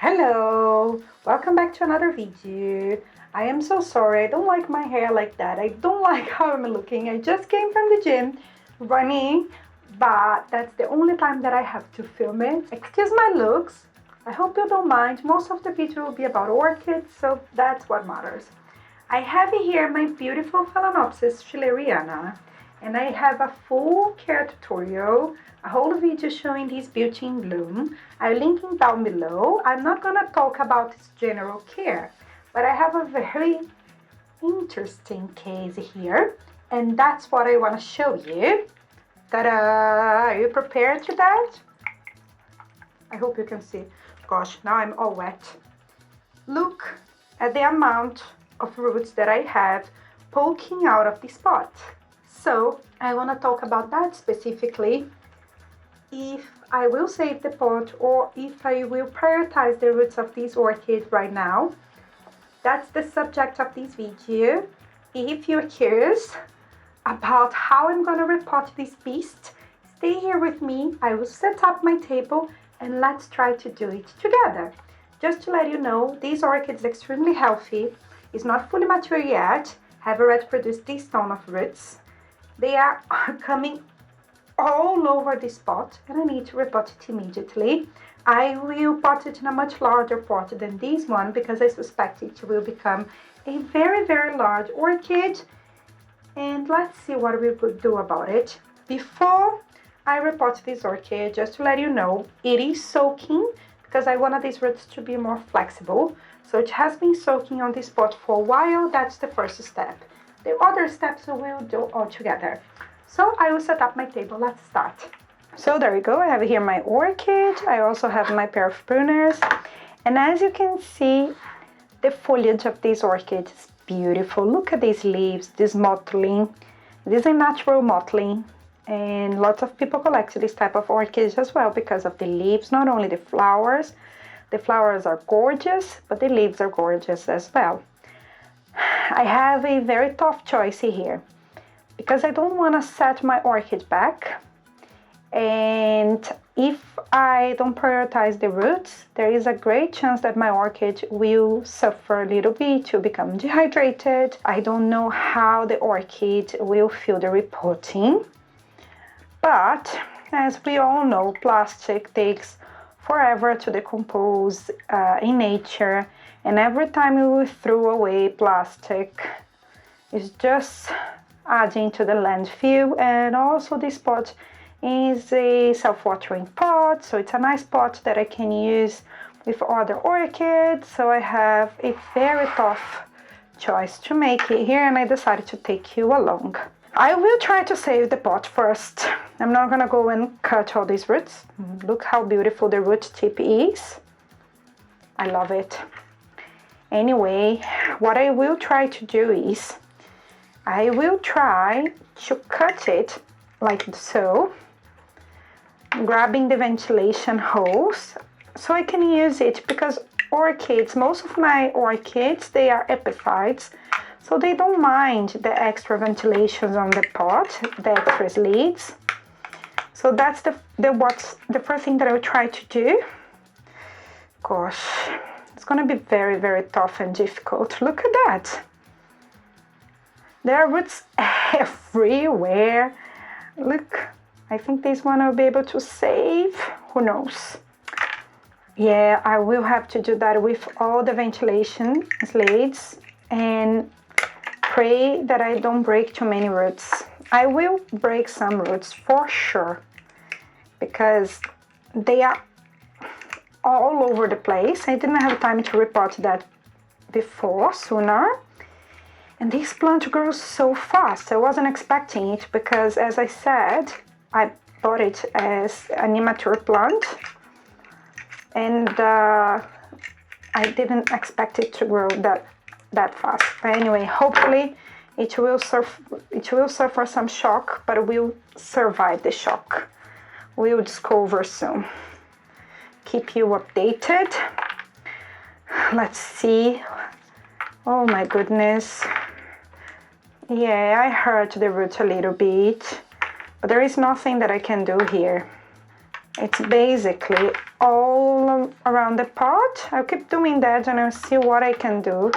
Hello, welcome back to another video. I am so sorry, I don't like my hair like that. I don't like how I'm looking. I just came from the gym running, but that's the only time that I have to film it. Excuse my looks. I hope you don't mind. Most of the video will be about orchids, so that's what matters. I have here my beautiful Phalaenopsis schilleriana, and I have a full care tutorial, a whole video showing this beauty in bloom. I'll link it down below. I'm not going to talk about its general care, but I have a very interesting case here, and that's what I want to show you. Ta-da! Are you prepared to that? I hope you can see. Gosh, now I'm all wet. Look at the amount of roots that I have poking out of this pot. So I want to talk about that specifically, if I will save the pot or if I will prioritize the roots of this orchid right now. That's the subject of this video. If you're curious about how I'm going to repot this beast, stay here with me. I will set up my table and let's try to do it together. Just to let you know, this orchid is extremely healthy. It's not fully mature yet. Have already produced this ton of roots. They are coming all over this pot and I need to repot it immediately. I will pot it in a much larger pot than this one because I suspect it will become a very, very large orchid. And let's see what we could do about it. Before I repot this orchid, just to let you know, it is soaking because I wanted these roots to be more flexible. So it has been soaking on this pot for a while. That's the first step. The other steps we will do all together. So I will set up my table. Let's start. So there you go. I have here my orchid. I also have my pair of pruners. And as you can see, the foliage of this orchid is beautiful. Look at these leaves, this mottling. This is a natural mottling. And lots of people collect this type of orchids as well because of the leaves, not only the flowers. The flowers are gorgeous, but the leaves are gorgeous as well. I have a very tough choice here because I don't want to set my orchid back, and if I don't prioritize the roots, there is a great chance that my orchid will suffer a little bit, to become dehydrated. I don't know how the orchid will feel the repotting, but as we all know, plastic takes forever to decompose in nature, and every time we throw away plastic, it's just adding to the landfill. And also this pot is a self-watering pot, so it's a nice pot that I can use with other orchids. So I have a very tough choice to make it here, and I decided to take you along. I will try to save the pot first. I'm not gonna go and cut all these roots. Look how beautiful the root tip is. I love it. Anyway, what I will try to do is, I will try to cut it like so, grabbing the ventilation holes so I can use it, because orchids, most of my orchids, they are epiphytes. So they don't mind the extra ventilations on the pot, the extra leads. So that's the first thing that I will try to do. Gosh, it's gonna be very, very tough and difficult. Look at that. There are roots everywhere. Look, I think this one I'll be able to save. Who knows? Yeah, I will have to do that with all the ventilation leads and pray that I don't break too many roots. I will break some roots for sure because they are all over the place. I didn't have time to repot that before, sooner. And this plant grows so fast. I wasn't expecting it because, as I said, I bought it as an immature plant. And I didn't expect it to grow that fast. But anyway, hopefully it will suffer some shock, but we'll survive the shock. We'll discover soon. Keep you updated. Let's see. Oh my goodness. Yeah, I hurt the roots a little bit, but there is nothing that I can do here. It's basically all around the pot. I'll keep doing that and I'll see what I can do.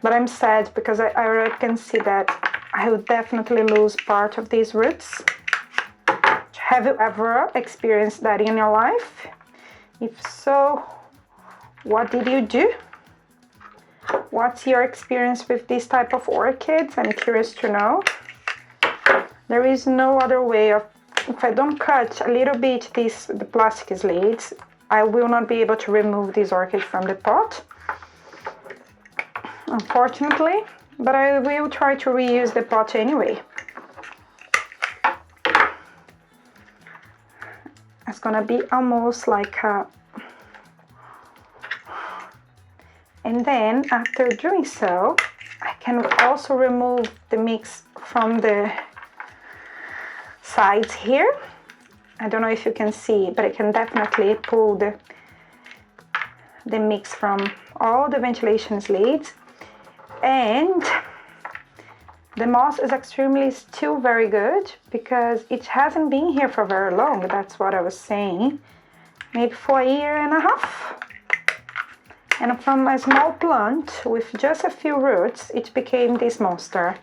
But I'm sad because I already can see that I will definitely lose part of these roots. Have you ever experienced that in your life? If so, what did you do? What's your experience with this type of orchids? I'm curious to know. There is no other way of, if I don't cut a little bit the plastic sleeves, I will not be able to remove this orchid from the pot, unfortunately, but I will try to reuse the pot anyway. It's gonna be almost like a... And then after doing so, I can also remove the mix from the sides here. I don't know if you can see, but I can definitely pull the mix from all the ventilation sleeves. And the moss is extremely still very good because it hasn't been here for very long. That's what I was saying. Maybe for a year and a half. And from a small plant with just a few roots, it became this monster.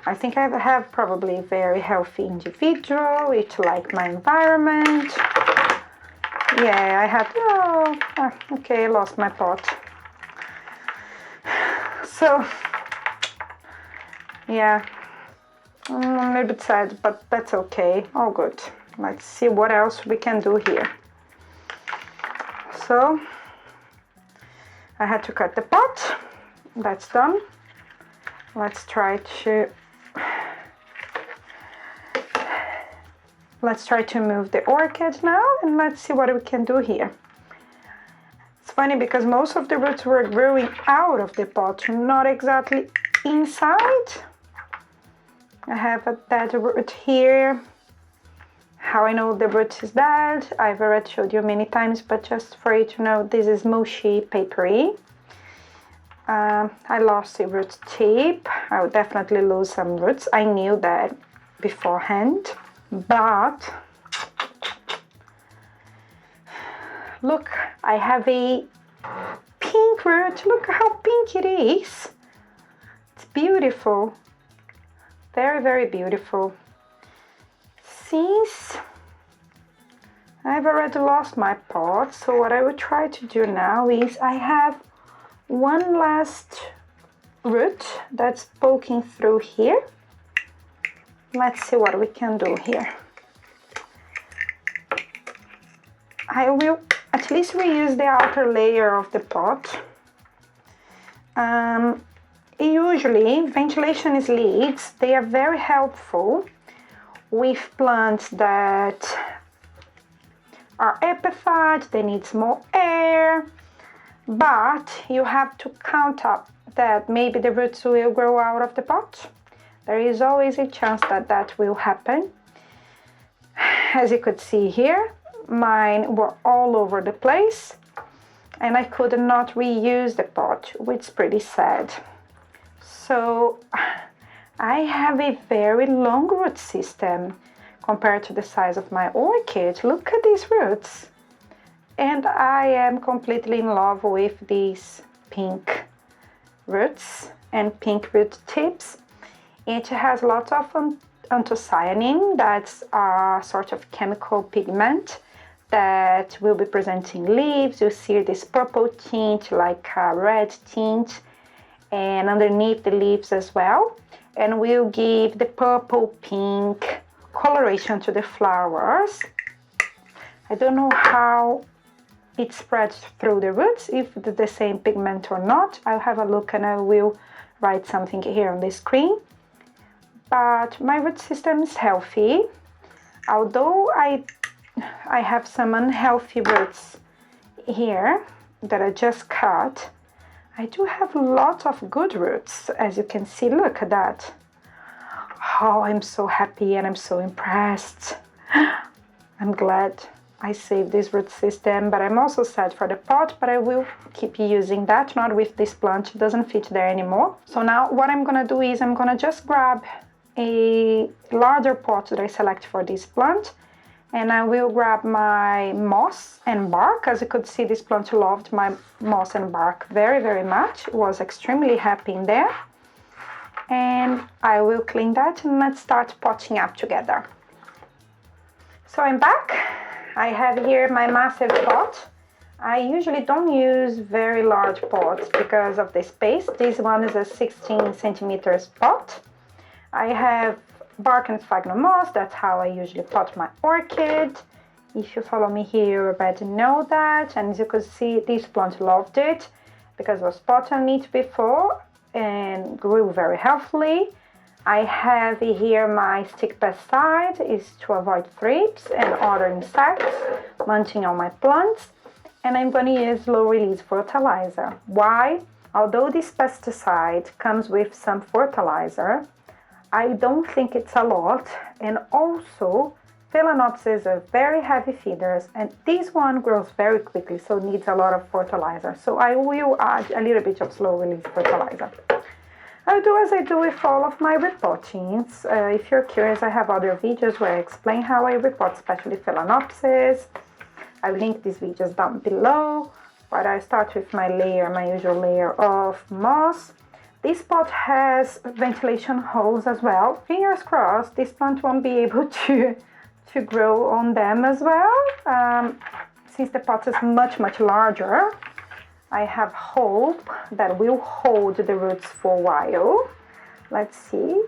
I think I have probably a very healthy individual. It liked my environment. Yeah, I had, okay, I lost my pot. So, yeah, I'm a little bit sad, but that's okay, all good. Let's see what else we can do here. So, I had to cut the pot, that's done. Let's try to move the orchid now, and let's see what we can do here. It's funny because most of the roots were growing out of the pot, not exactly inside. I have a dead root here. How I know the root is dead, I've already showed you many times, but just for you to know, this is mushy, papery. I lost the root tip. I will definitely lose some roots. I knew that beforehand, but look, I have a pink root. Look how pink it is. It's beautiful. Very, very beautiful. Since I've already lost my pot, so what I will try to do now is I have one last root that's poking through here. Let's see what we can do here. I will at least reuse the outer layer of the pot. Usually ventilation sleeves, they are very helpful with plants that are epiphyte, they need more air, but you have to count up that maybe the roots will grow out of the pot. There is always a chance that that will happen. As you could see here, mine were all over the place and I could not reuse the pot, which is pretty sad. So I have a very long root system compared to the size of my orchid. Look at these roots. And I am completely in love with these pink roots and pink root tips. It has lots of anthocyanin, that's a sort of chemical pigment that will be presenting leaves. You see this purple tint, like a red tint, and underneath the leaves as well, and will give the purple pink coloration to the flowers. I don't know how it spreads through the roots, if it's the same pigment or not. I'll have a look and I will write something here on the screen. But my root system is healthy, although I have some unhealthy roots here that I just cut. I do have lots of good roots, as you can see. Look at that. Oh, I'm so happy and I'm so impressed. I'm glad I saved this root system, but I'm also sad for the pot, but I will keep using that, not with this plant, it doesn't fit there anymore. So now what I'm gonna do is I'm gonna just grab a larger pot that I select for this plant, and I will grab my moss and bark. As you could see, this plant loved my moss and bark very, very much. It was extremely happy in there. And I will clean that and let's start potting up together. So I'm back. I have here my massive pot. I usually don't use very large pots because of the space. This one is a 16 centimeters pot. I have bark and sphagnum moss. That's how I usually pot my orchid. If you follow me here, you already know that. And as you can see, this plant loved it because it was pot on it before and grew very healthily. I have here my stick pesticide is to avoid thrips and other insects munching on my plants. And I'm going to use low release fertilizer. Why? Although this pesticide comes with some fertilizer, I don't think it's a lot. And also, Phalaenopsis are very heavy feeders, and this one grows very quickly, so needs a lot of fertilizer. So I will add a little bit of slow release fertilizer. I'll do as I do with all of my repottings. If you're curious, I have other videos where I explain how I repot, especially Phalaenopsis. I'll link these videos down below. But I start with my layer, my usual layer of moss. This pot has ventilation holes as well. Fingers crossed, this plant won't be able to grow on them as well. Since the pot is much, much larger, I have hope that will hold the roots for a while. Let's see.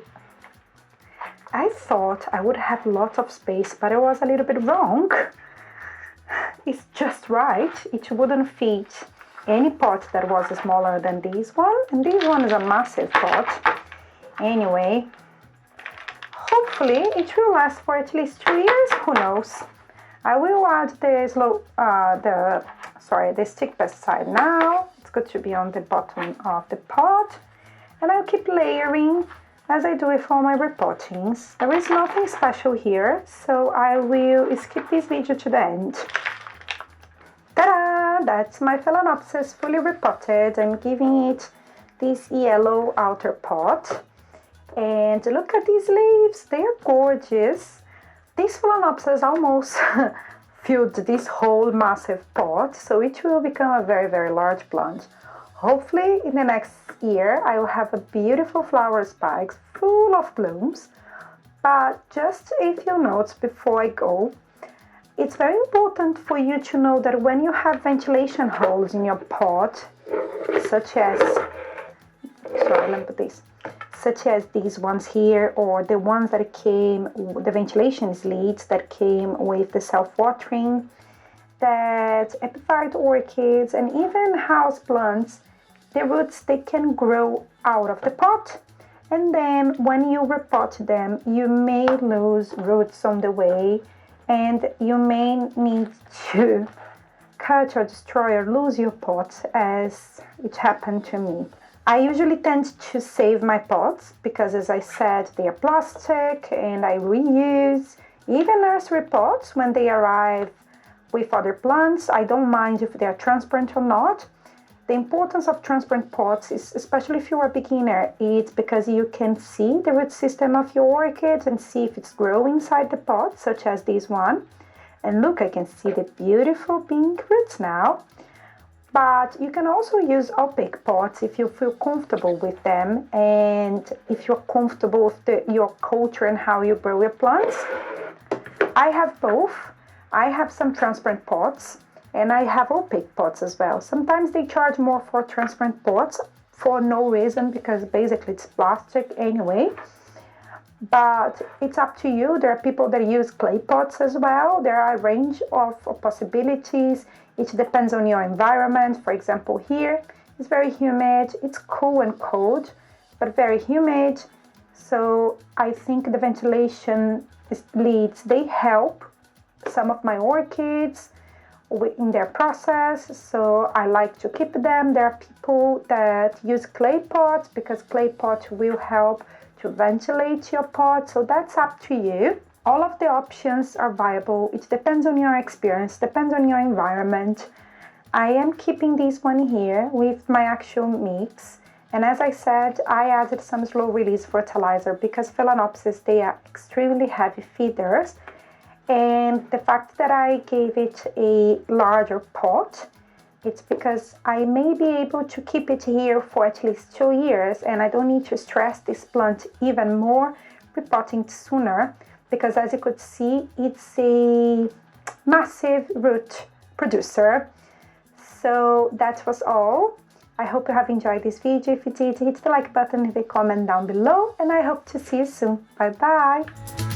I thought I would have lots of space, but I was a little bit wrong. It's just right. It wouldn't fit any pot that was smaller than this one. And this one is a massive pot. Anyway, hopefully it will last for at least 2 years. Who knows? I will add the stick pesticide now. It's good to be on the bottom of the pot. And I'll keep layering as I do with all my repottings. There is nothing special here, so I will skip this video to the end. Ta-da! That's my Phalaenopsis fully repotted. I'm giving it this yellow outer pot. And look at these leaves, they're gorgeous. This Phalaenopsis almost filled this whole massive pot, so it will become a very, very large plant. Hopefully in the next year I will have a beautiful flower spikes full of blooms. But just a few notes before I go. It's very important for you to know that when you have ventilation holes in your pot, such as these ones here, or the ones that came, the ventilation leads that came with the self-watering, that epiphyte orchids and even house plants, the roots, they can grow out of the pot. And then when you repot them, you may lose roots on the way, and you may need to cut or destroy or lose your pots, as it happened to me. I usually tend to save my pots because, as I said, they are plastic and I reuse. Even nursery pots, when they arrive with other plants, I don't mind if they are transparent or not. The importance of transparent pots is, especially if you're a beginner, it's because you can see the root system of your orchid and see if it's growing inside the pot, such as this one. And look, I can see the beautiful pink roots now. But you can also use opaque pots if you feel comfortable with them and if you're comfortable with your culture and how you grow your plants. I have both. I have some transparent pots and I have opaque pots as well. Sometimes they charge more for transparent pots for no reason, because basically it's plastic anyway. But it's up to you. There are people that use clay pots as well. There are a range of possibilities. It depends on your environment. For example, here it's very humid. It's cool and cold, but very humid. So I think the ventilation leads, they help some of my orchids in their process. So I like to keep them. There are people that use clay pots because clay pot will help to ventilate your pot. So that's up to you. All of the options are viable. It depends on your experience, depends on your environment. I am keeping this one here with my actual mix, And as I said, I added some slow release fertilizer because Phalaenopsis, they are extremely heavy feeders. And the fact that I gave it a larger pot, it's because I may be able to keep it here for at least 2 years, and I don't need to stress this plant even more, repotting sooner, because as you could see, it's a massive root producer. So that was all. I hope you have enjoyed this video. If you did, hit the like button and the comment down below, and I hope to see you soon. Bye bye!